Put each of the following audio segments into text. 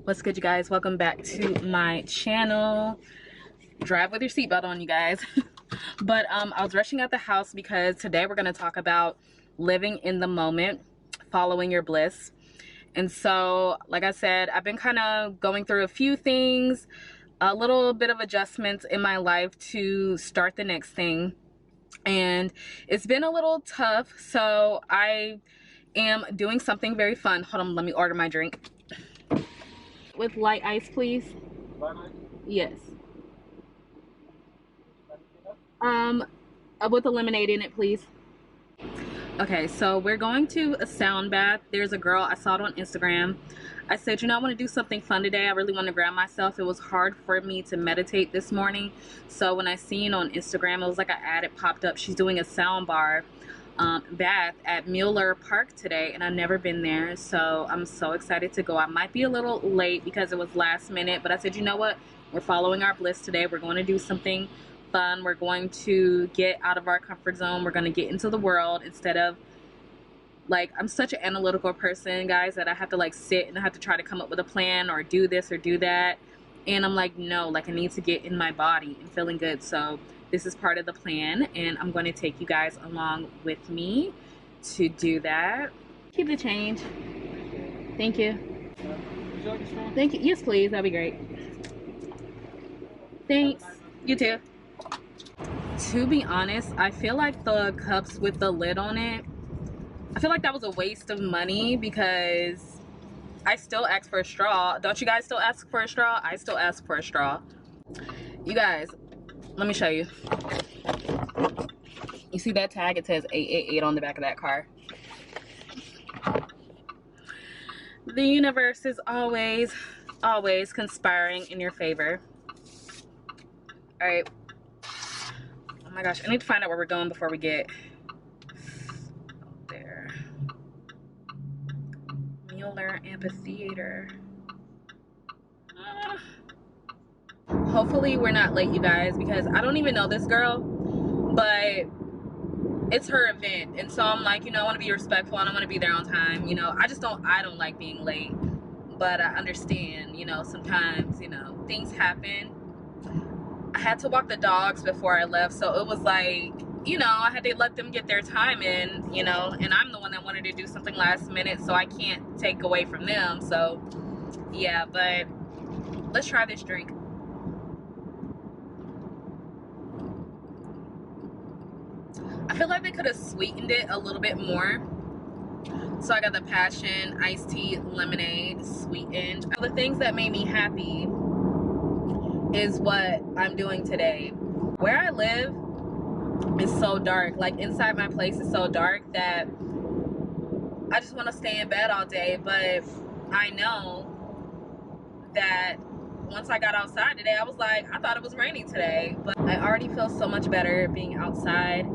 What's good, you guys? Welcome back to my channel. Drive with your seatbelt on, you guys. But I was rushing out the house because today we're going to talk about living in the moment, following your bliss. And so, like I said, I've been kind of going through a few things, a little bit of adjustments in my life to start the next thing. And it's been a little tough, so I am doing something very fun. Hold on, let me order my drink. With light ice, please. Light ice? Yes. With a lemonade in it, please. Okay, so we're going to a sound bath. There's a girl, I saw it on Instagram. I said, you know, I want to do something fun today. I really want to ground myself. It was hard for me to meditate this morning. So when I seen on Instagram, it was like an ad, it popped up. She's doing a sound bar bath at Mueller Park today, and I've never been there, so I'm so excited to go. I might be a little late because it was last minute, but I said, you know what, we're following our bliss today. We're going to do something fun. We're going to get out of our comfort zone. We're going to get into the world instead of, like, I'm such an analytical person, guys, that I have to like sit and I have to try to come up with a plan or do this or do that, and I'm like, no, like, I need to get in my body and feeling good. So this is part of the plan, and I'm going to take you guys along with me to do that. Keep the change. Thank you. Would you like a straw? Thank you. Yes, please. That'd be great. Thanks. You too. To be honest, I feel like the cups with the lid on it, I feel like that was a waste of money because I still asked for a straw. Don't you guys still ask for a straw? I still ask for a straw. You guys, let me show you. You see that tag? It says 888 on the back of that car. The universe is always conspiring in your favor. All right. Oh my gosh, I need to find out where we're going before we get there. Mueller Amphitheater. Hopefully we're not late, you guys, because I don't even know this girl, but it's her event, and so I'm like, you know, I want to be respectful and I want to be there on time. You know, I don't like being late, but I understand, you know, sometimes, you know, things happen. I had to walk the dogs before I left, so it was like, you know, I had to let them get their time in, you know, and I'm the one that wanted to do something last minute, so I can't take away from them. So yeah, but let's try this drink. I feel like they could have sweetened it a little bit more. So I got the passion iced tea lemonade sweetened. The things that made me happy is what I'm doing today. Where I live is so dark. Like, inside my place is so dark that I just want to stay in bed all day. But I know that once I got outside today, I was like, I thought it was raining today, but I already feel so much better being outside.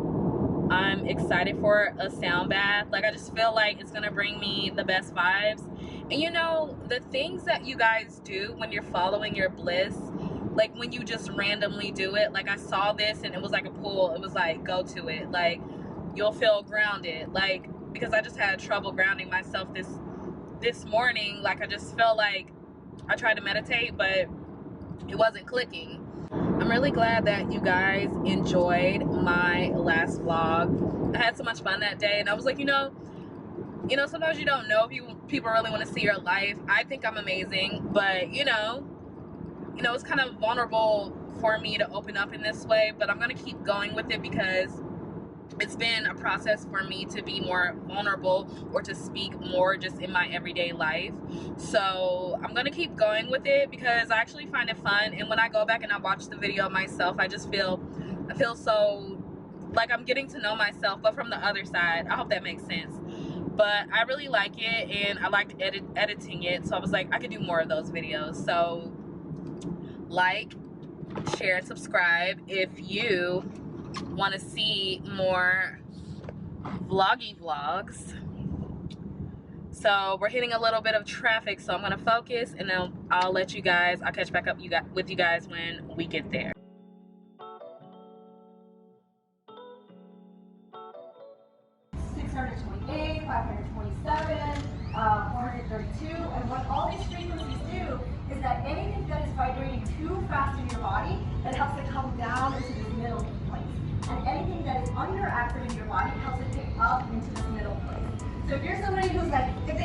I'm excited for a sound bath. Like, I just feel like it's gonna bring me the best vibes. And you know, the things that you guys do when you're following your bliss, like when you just randomly do it, like I saw this and it was like a pool, it was like, go to it, like you'll feel grounded. Like, because I just had trouble grounding myself this morning. Like, I just felt like I tried to meditate, but it wasn't clicking. I'm really glad that you guys enjoyed my last vlog. I had so much fun that day, and I was like, you know, sometimes you don't know if people really want to see your life. I think I'm amazing, but you know, it's kind of vulnerable for me to open up in this way, but I'm gonna keep going with it because it's been a process for me to be more vulnerable or to speak more just in my everyday life. So I'm gonna keep going with it because I actually find it fun, and when I go back and I watch the video myself, I feel so like I'm getting to know myself, but from the other side. I hope that makes sense. But I really like it, and I liked editing it, so I was like, I could do more of those videos. So like, share, and subscribe if you want to see more vlogs. So we're hitting a little bit of traffic, so I'm going to focus, and then I'll catch back up with you guys when we get there. 628, 527, 432, and what all these frequencies do is that anything that is vibrating too fast in your body, that helps it come down into this middle place. And anything that is underactive in your body helps it pick up into this middle place. So if you're somebody who's like going,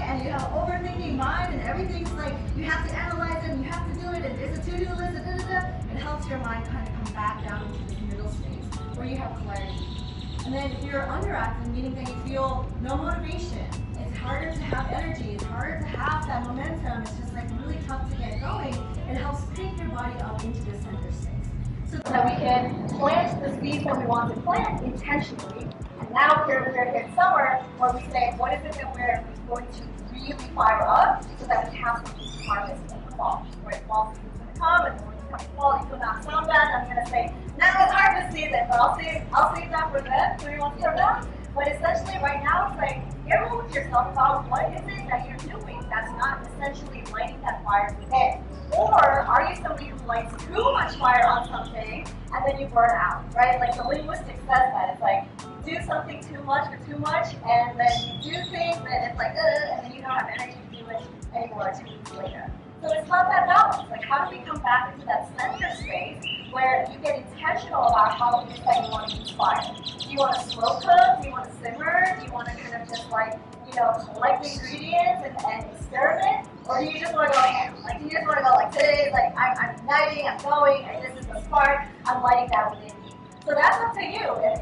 and you have overthinking mind and everything's like, you have to analyze it and you have to do it and there's a to-do list, it helps your mind kind of come back down into this middle space where you have clarity. And then if you're underactive, meaning that you feel no motivation, it's harder to have energy, it's harder to have that momentum, it's just like really tough to get going, it helps pick your body up into the center space. So that we can plant the seeds that we want to plant intentionally. And now we're in summer where we say, what is it that we're going to really fire up so that we have something to harvest in the fall. Right? Fall season's going to come, and when it's coming fall, it will not sound bad. I'm going to say, now it's harvest season, but I'll save that for then, 3 months from now. But essentially right now, it's like, get real with yourself about what is it that you're doing that's not essentially lighting that fire within. Or are you somebody who lights too much fire on something and then you burn out, right? Like the linguistics says that. It's like you do something too much, and then you do things and it's like, and then you don't have energy to do it anymore 2 weeks later. So it's not that balance. Like how do we come back into that center space where you get intentional about how it is that you want to use fire? Do you want to slow cook? Do you want to simmer? Do you want to kind of just like, collect the ingredients and experiment? Or do you just want to go ham? Like, do you just want to go like, today, like, I'm igniting, I'm going, and this is the spark, I'm lighting that within me. So that's up to you, and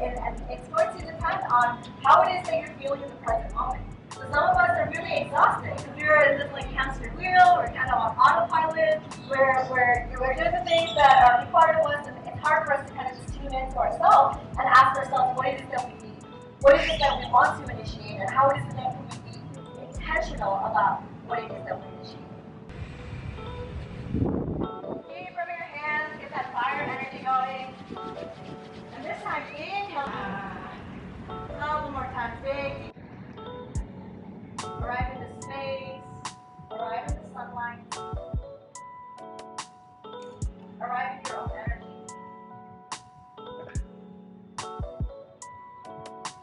it's going to depend on how it is that you're feeling in the present moment. So some of us are really exhausted because we're in this like hamster wheel, we're kind of on autopilot, where we're doing the things that are required of us, and it's hard for us to kind of just tune into ourselves and ask ourselves what it is that we need, what it is that we want to initiate, and how it is that we can be intentional about what it is that we initiate. Keep from your hands, get that fire energy going. And this time, inhale. A couple more times, big. Arrive in the space, arrive in the sunlight, arrive in your own energy.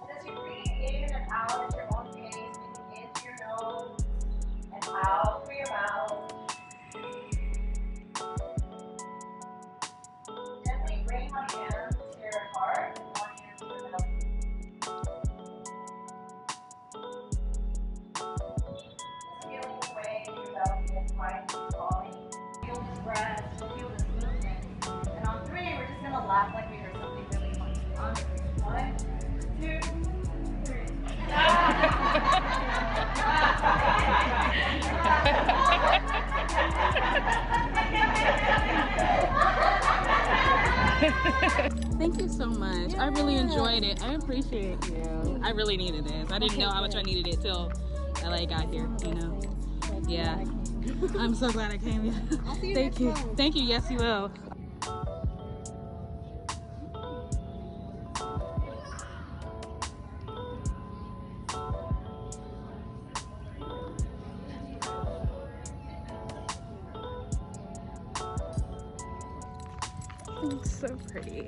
And as you breathe in and out at your own pace, breathing in through your nose and out through your mouth. Gently bring one hand to your heart and one hand to your belly. Feeling the way your belly is rising and falling. Feel this breath, feel this movement. And on 3, we're just going to laugh like we heard something really funny. On 3. 1, 2, 3. Thank you so much. I really enjoyed it. I appreciate you. I really needed this. I didn't know how much I needed it till LA got here, Yeah. I'm so glad I came. Thank you. Thank you. Yes, you will. It's so pretty.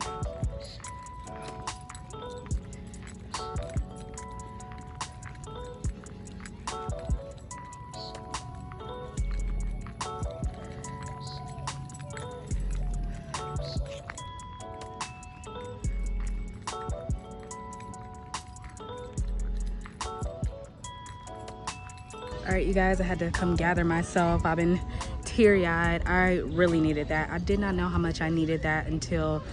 All right, you guys, I had to come gather myself. I've been teary-eyed. I really needed that. I did not know how much I needed that until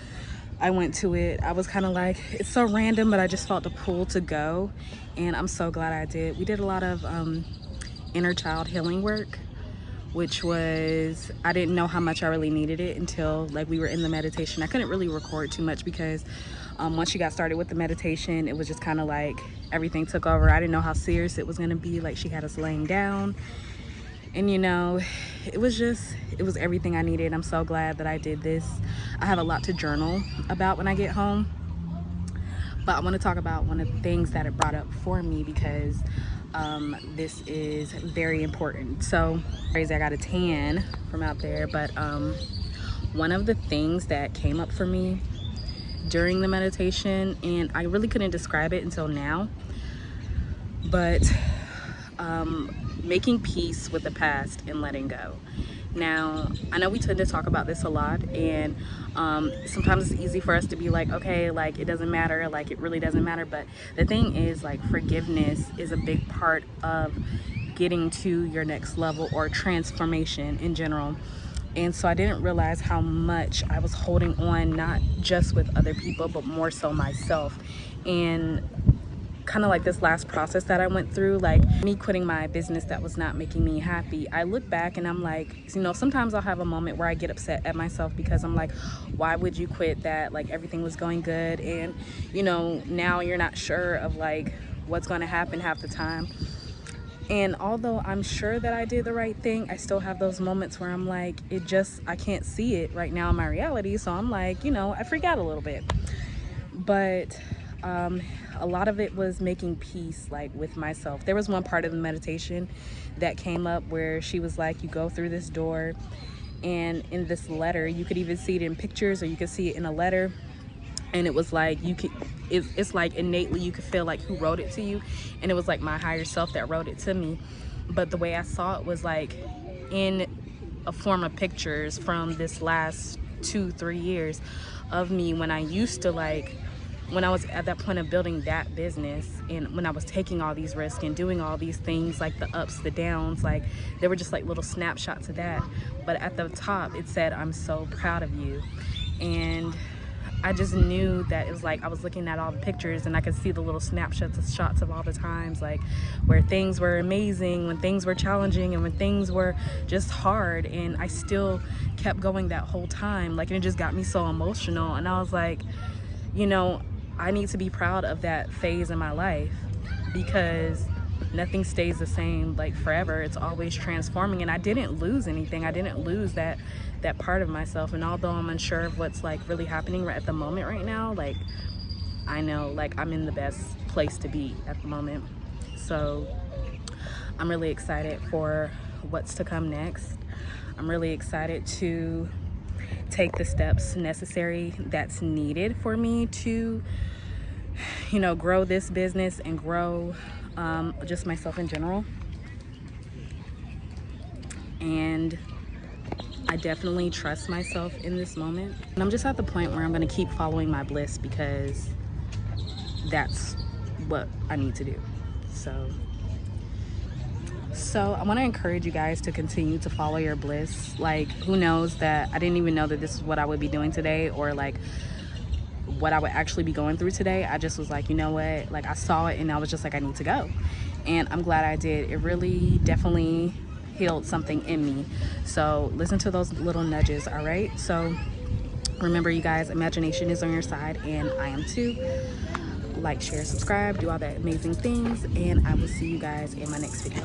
I went to it. I was kind of like, it's so random, but I just felt the pull to go, and I'm so glad I did. We did a lot of inner child healing work, which was, I didn't know how much I really needed it until like we were in the meditation. I couldn't really record too much because once she got started with the meditation, it was just kind of like everything took over. I didn't know how serious it was going to be. Like she had us laying down, and it was everything I needed. I'm so glad that I did this. I have a lot to journal about when I get home, but I want to talk about one of the things that it brought up for me because this is very important. So crazy, I got a tan from out there, but one of the things that came up for me during the meditation, and I really couldn't describe it until now, but making peace with the past and letting go. Now, I know we tend to talk about this a lot, and sometimes it's easy for us to be like, okay, like it doesn't matter, like it really doesn't matter. But the thing is, like, forgiveness is a big part of getting to your next level or transformation in general. And so I didn't realize how much I was holding on, not just with other people, but more so myself. And kind of like this last process that I went through, like me quitting my business that was not making me happy, I look back and I'm like, you know, sometimes I'll have a moment where I get upset at myself because I'm like, why would you quit that? Like everything was going good, and you know, now you're not sure of like what's going to happen half the time. And although I'm sure that I did the right thing, I still have those moments where I'm like, I can't see it right now in my reality. So I'm like, you know, I freak out a little bit. But a lot of it was making peace, like with myself. There was one part of the meditation that came up where she was like, you go through this door, and in this letter, you could even see it in pictures or you could see it in a letter. And it was like, it's like innately you could feel like who wrote it to you. And it was like my higher self that wrote it to me. But the way I saw it was like in a form of pictures from this last 2-3 years of me when I used to like, when I was at that point of building that business, and when I was taking all these risks and doing all these things, like the ups, the downs, like they were just like little snapshots of that. But at the top it said, I'm so proud of you. And I just knew that it was like I was looking at all the pictures and I could see the little shots of all the times, like where things were amazing, when things were challenging, and when things were just hard, and I still kept going that whole time. Like, and it just got me so emotional, and I was like, you know, I need to be proud of that phase in my life, because nothing stays the same like forever. It's always transforming, and I didn't lose anything. I didn't lose that part of myself. And although I'm unsure of what's like really happening right at the moment right now, like I know like I'm in the best place to be at the moment. So I'm really excited for what's to come next. I'm really excited to take the steps necessary that's needed for me to, you know, grow this business and grow just myself in general. And I definitely trust myself in this moment. And I'm just at the point where I'm going to keep following my bliss, because that's what I need to do. So I want to encourage you guys to continue to follow your bliss. Like, who knows that I didn't even know that this is what I would be doing today, or like what I would actually be going through today. I just was like, you know what, like I saw it and I was just like, I need to go. And I'm glad I did. It really definitely healed something in me. So listen to those little nudges. All right, so remember, you guys, imagination is on your side, and I am too. Like, share, subscribe, do all that amazing things, and I will see you guys in my next video.